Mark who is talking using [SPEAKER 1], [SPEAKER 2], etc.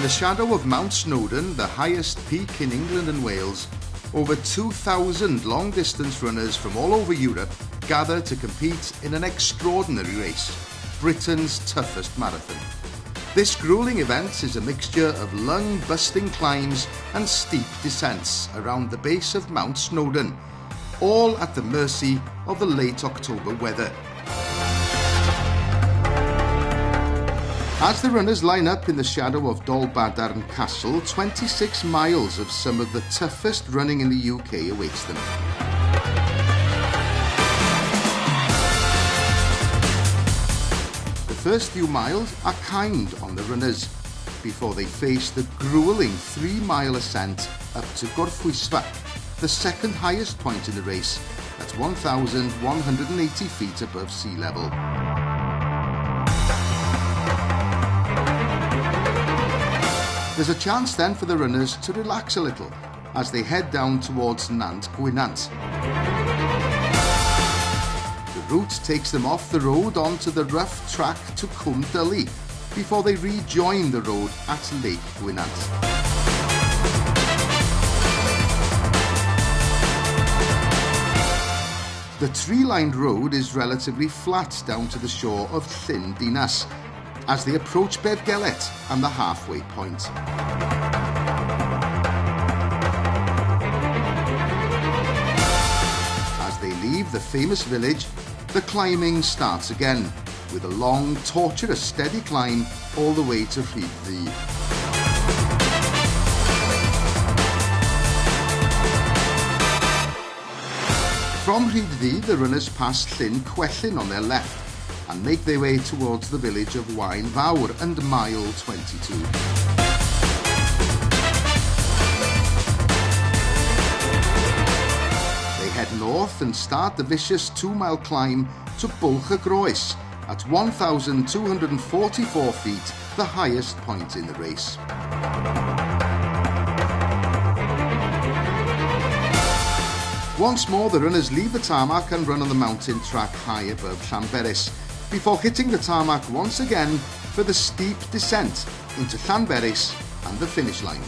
[SPEAKER 1] the shadow of Mount Snowdon, the highest peak in England and Wales, over 2,000 long-distance runners from all over Europe gather to compete in an extraordinary race, Britain's toughest marathon. This gruelling event is a mixture of lung-busting climbs and steep descents around the base of Mount Snowdon, all at the mercy of the late October weather. As the runners line up in the shadow of Dolbadarn Castle, 26 miles of some of the toughest running in the UK awaits them. The first few miles are kind on the runners before they face the gruelling 3-mile ascent up to Gorffwysfa, the second highest point in the race at 1,180 feet above sea level. There's a chance then for the runners to relax a little as they head down towards Nant Gwynant. The route takes them off the road onto the rough track to Cwm Dully before they rejoin the road at Lake Gwynant. The tree-lined road is relatively flat down to the shore of Llyn Dinas as they approach Beddgelert and the halfway point. As they leave the famous village, the climbing starts again, with a long, tortuous, steady climb all the way to Eryri. From Eryri, the runners pass Llyn Cwellyn on their left and make their way towards the village of Waun Fawr and mile 22. They head north and start the vicious 2-mile climb to Bwlch y Groes at 1,244 feet, the highest point in the race. Once more, the runners leave the tarmac and run on the mountain track high above Llanberis, before hitting the tarmac once again for the steep descent into Llanberis and the finish line.